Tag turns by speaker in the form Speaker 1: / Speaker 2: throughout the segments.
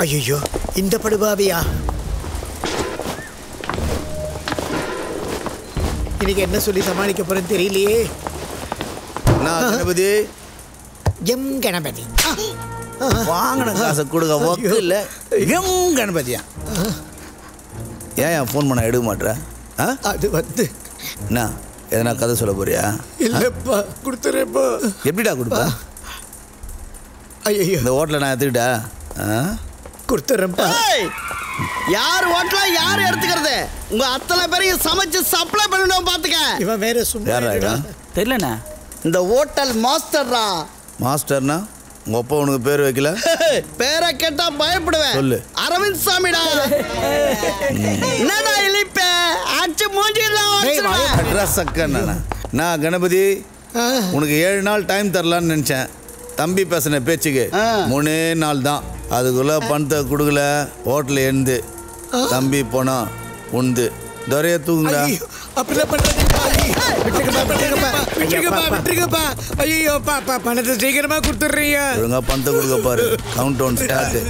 Speaker 1: ஐயோ இந்த படுபாவியா? இன்னைக்கு என்ன சொல்லி சமாளிக்க போறேன்னு தெரியலையே.
Speaker 2: கணபதி
Speaker 1: எம் கணபதி
Speaker 2: வாங்கின காசை கொடுக்க ஒக்கு இல்ல. எம் கணபதியா? ஏன் ஃபோன் பண்ண எடுக்க மாட்டேற?
Speaker 1: அது வந்து
Speaker 2: என்ன எதனா கதை சொல்ல போறியா?
Speaker 1: இல்லப்பா கொடுத்துறேப்பா.
Speaker 2: எப்படிடா கொடுப்பா?
Speaker 1: ஐயோ
Speaker 2: இந்த ஹோட்டலை நான் எடுத்துக்கிட்டா
Speaker 1: கொடுத்துறேன்ப்பா.
Speaker 3: யார் ஹோட்டலா யார் எடுத்துக்கிறது? உங்க அத்தனை பேரையும் சமைச்சு சப்ளை பண்ணணும் பாத்துக்க.
Speaker 1: இவன் வேற சும்மா
Speaker 3: தெரியலண்ணா. இந்த ஹோட்டல் மாஸ்டர்ரா.
Speaker 2: மாஸ்டர்னா உங்க அப்பா உனக்கு பேர் வைக்கல?
Speaker 3: பேரை கேட்டா பயப்படுவேன்.
Speaker 2: சொல்லு.
Speaker 3: அரவிந்த் சாமிடா. என்னடா இழிப்ப? அச்சு மூஞ்சிலாம் வச்சிருவேன்.
Speaker 2: அட்ரஸ் சக்கண்ணா. நான் கணபதி உனக்கு 7 நாள் டைம் தரலான்னு நினைச்சேன். தம்பி பேசின பேச்சுக்கு 3 நாள் தான். அதுக்குள்ள பணத்தை கொடுக்கல ஹோட்டல் எழுந்து தம்பி போனா உண்டு துறைய தூங்குடா.
Speaker 1: அப்படிலாம் விட்டுருங்கப்பா. ஐயோ பாப்பா பணத்தை சீக்கிரமா கொடுத்துட்றீங்க.
Speaker 2: ஒழுங்கா பணத்தை கொடுக்க பாரு. Count down start.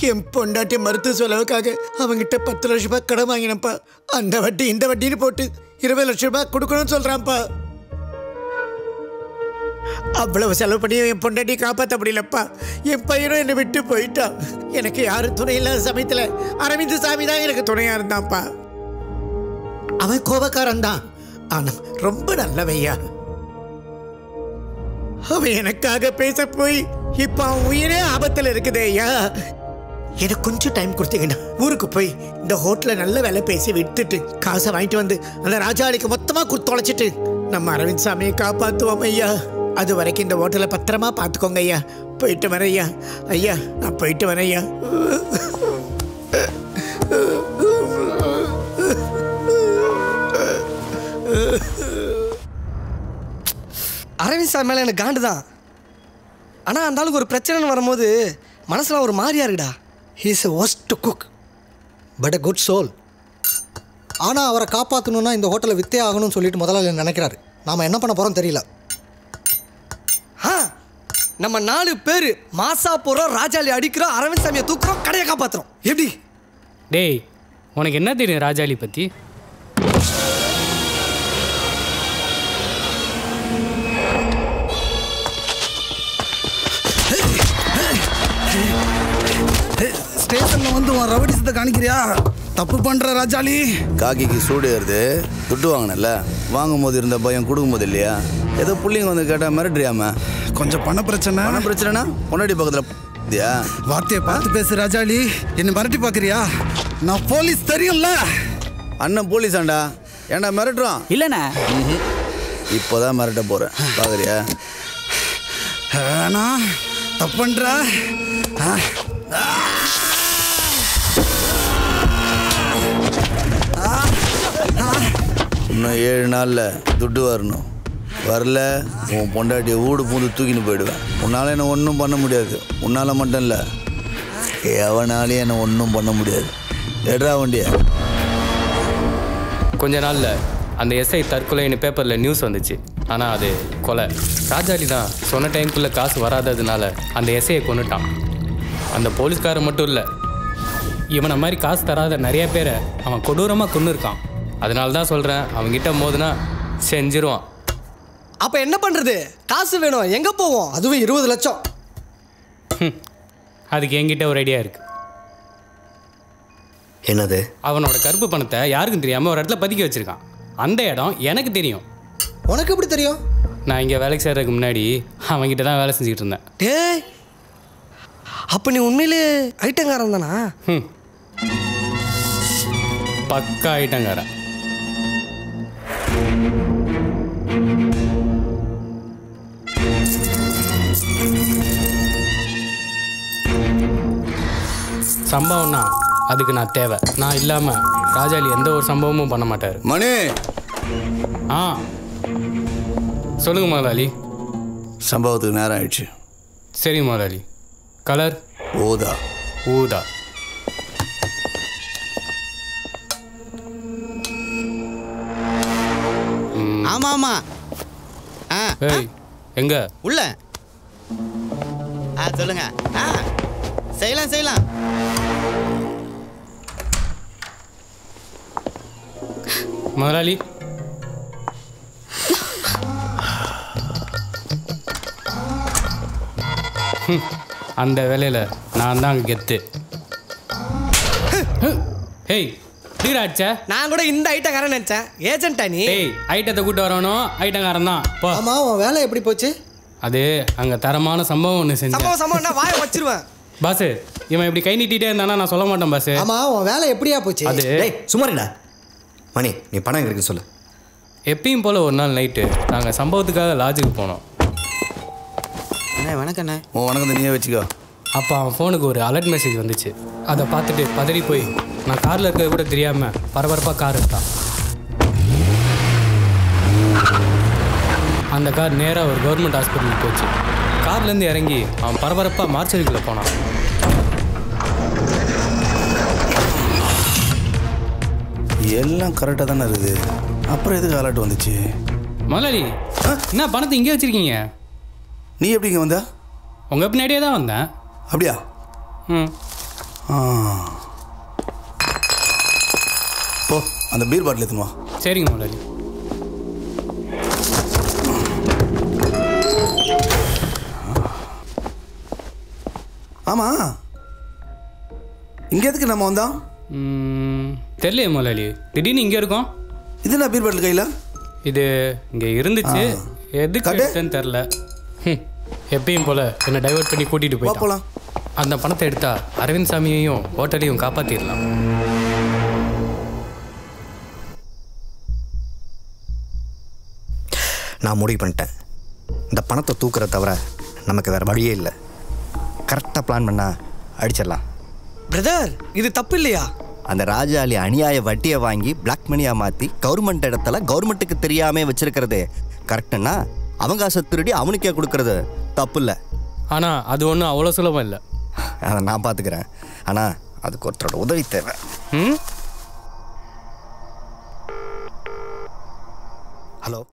Speaker 1: என் பொண்டாட்டி மருத்துவ செலவுக்காக அவங்கிட்ட 10 லட்சம் ரூபாய் கடன் வாங்கினப்பா. அந்த வட்டி இந்த வட்டின்னு போட்டு 20 லட்சம் ரூபாய் கொடுக்கணும்னு சொல்றான்ப்பா. அவ்வளவு செலவு பண்ணி என் பொண்டாட்டியை காப்பாற்ற முடியலப்பா. என் பையனும் என்னை விட்டு போயிட்டான். எனக்கு யாரும் துணை இல்லாத சமயத்தில் அரவிந்த் சாமி தான் எனக்கு துணையா இருந்தான்ப்பா. அவன் கோபக்காரன் தான், ஆனா ரொம்ப நல்லவையா. அவன் எனக்காக பேச போய் இப்ப அவன் உயிரே ஆபத்தில் இருக்குதே ஐயா. எனக்கு கொஞ்சம் டைம் கொடுத்தீங்கன்னா ஊருக்கு போய் இந்த ஹோட்டலை நல்ல வேலை பேசி விட்டுட்டு காசை வாங்கிட்டு வந்து அந்த ராஜாளிக்கு மொத்தமா கொடுத்து தொலைச்சிட்டு நம்ம அரவிந்த் சாமியை காப்பாற்றுவோம் ஐயா. அது வரைக்கும் இந்த ஹோட்டலை பத்திரமா பார்த்துக்கோங்க ஐயா. போயிட்டு வரேன் ஐயா. ஐயா நான் போயிட்டு வரேன் ஐயா.
Speaker 4: அரவிந்த் சார் மேலே எனக்கு காண்டு தான். ஆனால் அந்த ஆளுக்கு ஒரு பிரச்சனைன்னு வரும்போது மனசில் ஒரு மாதிரியா இருக்குடா.
Speaker 5: He is a worst cook but a good soul. ஆனால் அவரை காப்பாற்றணுன்னா இந்த ஹோட்டலை வித்தே ஆகணும்னு சொல்லிட்டு முதலாளி நினைக்கிறாரு. நாம் என்ன பண்ண போகிறோம் தெரியல.
Speaker 4: நம்ம 4 பேர் மாசா போகிறோம், ராஜாளி அடிக்கிறோம், அரவிந்த் சாமியை தூக்குறோம், கடையை காப்பாற்றுறோம். எப்படி?
Speaker 6: டேய் உனக்கு என்ன தெரியும் ராஜாளி பற்றி?
Speaker 2: ஸ்டேஷன்ல வந்து உன் ரவுடிசத்தை காணிக்கிறியா? தப்பு பண்ற ராஜாளி. காக்கிக்கு சூடு ஏறுது. துட்டு வாங்கினல, வாங்கும் போது இருந்த பயம் கொடுக்கும் போது இல்லையா? ஏதோ புள்ளிங்க வந்து கேட்டா மிரட்டுறியாம? கொஞ்சம் பண பிரச்சனைனா பொன்னாடி பக்கத்துல வார்த்தையை பார்த்து பேசு ராஜாளி. என்ன மிரட்டி பாக்குறியா? நான் போலீஸ் தெரியும்ல. அண்ணன் போலீஸாண்டா. ஏன்டா மிரட்டுறான்?
Speaker 3: இல்லண்ணா
Speaker 2: இப்போதான் மிரட்ட போறேன் பாக்குறியா? தப்பு பண்ற. இன்னும் 7 நாளில் துட்டு வரணும். வரல உன் பொண்டாட்டியை ஊடு பூந்து தூக்கின்னு போயிடுவேன். உன்னால் என்ன ஒன்றும் பண்ண முடியாது. உன்னால் மட்டும் இல்லை, எவனாலையும் என்ன ஒன்றும் பண்ண முடியாது. எடுறா வண்டிய.
Speaker 6: கொஞ்ச நாளில் அந்த எஸ்ஐ தற்கொலைன்னு பேப்பரில் நியூஸ் வந்துச்சு. ஆனால் அது கொலை. ராஜாளி தான் சொன்ன டைமுக்குள்ளே காசு வராததுனால அந்த எஸ்ஐயை கொண்டுட்டான். அந்த போலீஸ்காரன் மட்டும் இல்லை, இவனை மாதிரி காசு தராத நிறைய பேரை அவன் கொடூரமாக கொண்டு இருக்கான். அதனால தான் சொல்கிறேன், அவங்ககிட்ட மோதுனா செஞ்சிருவான்.
Speaker 4: அப்போ என்ன பண்ணுறது? காசு வேணும், எங்கே போவோம்?
Speaker 5: அதுவும் 20 லட்சம்.
Speaker 6: அதுக்கு என்கிட்ட ஒரு ஐடியா இருக்குது.
Speaker 3: என்னது?
Speaker 6: அவனோட கருப்பு பணத்தை யாருக்கும் தெரியாமல் ஒரு இடத்துல பதுக்கி வச்சுருக்கான். அந்த இடம் எனக்கு தெரியும்.
Speaker 5: உனக்கு எப்படி தெரியும்?
Speaker 6: நான் இங்கே வேலைக்கு சேர்றதுக்கு முன்னாடி அவன்கிட்ட தான் வேலை செஞ்சுக்கிட்டு இருந்தேன்.
Speaker 4: டேய், அப்போ நீ உண்மையிலே ஐட்டங்காரன் தானா?
Speaker 6: பக்கா ஐட்டங்காரன். சம்பவம்னா அதுக்கு நான் தேவை. நான் இல்லாமல் ராஜாளி எந்த ஒரு சம்பவமும் பண்ண மாட்டார்.
Speaker 2: மணி
Speaker 6: ஆ சொல்லுங்க முதலாளி.
Speaker 2: சம்பவத்துக்கு நேரம் ஆயிடுச்சு.
Speaker 6: சரி முதலாளி. கலர்
Speaker 2: ஊதா.
Speaker 6: ஊதா.
Speaker 3: ஆமா ஆமா.
Speaker 6: ஏய் எங்க
Speaker 3: உள்ள சொல்லுங்க. செய்யலாம் செய்யலாம்.
Speaker 6: முதலாளி அந்த வேலையில் நான் தான் அங்கே கெத்து. ஹேய் டீராச்சா
Speaker 4: நான் கூட இந்த ஐட்டக்காரன் நினைச்சேன். ஏஜென்ட்டா நீ?
Speaker 6: ஏய் ஐட்டத்தை கூட்டு வரணும். ஐட்டக்காரன் தான் போ.
Speaker 5: ஆமா உன் வேலை எப்படி போச்சு?
Speaker 6: அது அங்கே தரமான சம்பவம் ஒன்று செஞ்சேன்.
Speaker 4: சம்பவம்னா வாயை வச்சிருவேன்.
Speaker 6: பாஸு இவன் இப்படி கை நீட்டிகிட்டே இருந்தானா நான் சொல்ல மாட்டேன் பாஸு.
Speaker 5: ஆமா உன் வேலை எப்படியா போச்சு?
Speaker 6: அது
Speaker 7: சுமாரிடா மணி, நீ பணம் எங்க இருக்குன்னு சொல்லு.
Speaker 6: எப்பயும் போல் ஒரு நாள் நைட்டு நாங்கள் சம்பவத்துக்காக லாட்ஜுக்கு போனோம்.
Speaker 3: அண்ணே வணக்கண்ணே.
Speaker 2: வணக்கம் நீயே வச்சுக்கோ.
Speaker 6: அப்போ அவன் ஃபோனுக்கு ஒரு அலர்ட் மெசேஜ் வந்துச்சு. அதை பார்த்துட்டு பதறி போய் நான் காரில் இருக்கிறது கூட தெரியாமல் பரபரப்பாக கார் எடுத்தான். அந்த கார் நேராக ஒரு கவர்மெண்ட் ஹாஸ்பிட்டலுக்கு போச்சு. கார்லேருந்து இறங்கி அவன் பரபரப்பாக மார்ச்சரிக்குள்ளே போனான்.
Speaker 2: எல்லாம் கரெக்டாக தானே இருக்குது. அப்புறம் எதுக்கு அலர்ட் வந்துச்சு?
Speaker 6: முதலாளி என்ன பணத்தை இங்கே வச்சுருக்கீங்க?
Speaker 2: நீ எப்படி இங்கே வந்தா?
Speaker 6: உங்கள் பின்னாடியே தான் வந்தேன்.
Speaker 2: அப்படியா?
Speaker 6: ம்.
Speaker 2: ஓ அந்த பீர் பாட்டில் எடுத்துன்னு வா.
Speaker 6: சரிங்க முதலாளி.
Speaker 2: ஆமாம் இங்கே எதுக்கு நம்ம வந்தோம்?
Speaker 6: தெரியலையே முதலாளி, திடீர்னு இங்கே இருக்கோம்.
Speaker 2: இது என்ன பீர் பாட்டில் கையில்?
Speaker 6: இது இங்கே இருந்துச்சு, எதுக்கு எடுத்தேன்னு தெரில. எப்பயும் போல் என்னை டைவர்ட் பண்ணி கூட்டிகிட்டு போயிட்டான். அந்த பணத்தை எடுத்தா அரவிந்த் சாமியையும் ஹோட்டலையும் காப்பாற்றிடலாம்.
Speaker 7: நான் முடிவு பண்ணிட்டேன். இந்த பணத்தை தூக்குறத தவிர நமக்கு வேறு வழியே இல்லை. கரெக்டாக பிளான் பண்ணால் அடிச்சிடலாம்.
Speaker 4: பிரதர் இது தப்பு இல்லையா?
Speaker 8: அந்த ராஜாளி அநியாய வட்டியை வாங்கி பிளாக் மணியாக மாற்றி கவர்மெண்ட் இடத்துல கவர்மெண்ட்டுக்கு தெரியாமல் வச்சிருக்கிறது கரெக்டுன்னா அவங்க காசை திருடி அவனுக்கே கொடுக்கறது தப்பு இல்லை.
Speaker 6: ஆனால் அது ஒன்றும் அவ்வளோ சுலபம் இல்லை.
Speaker 8: அதை நான் பார்த்துக்கிறேன். ஆனால் அதுக்கு ஒருத்தரோட உதவி தேவை.
Speaker 6: ம்.
Speaker 7: ஹலோ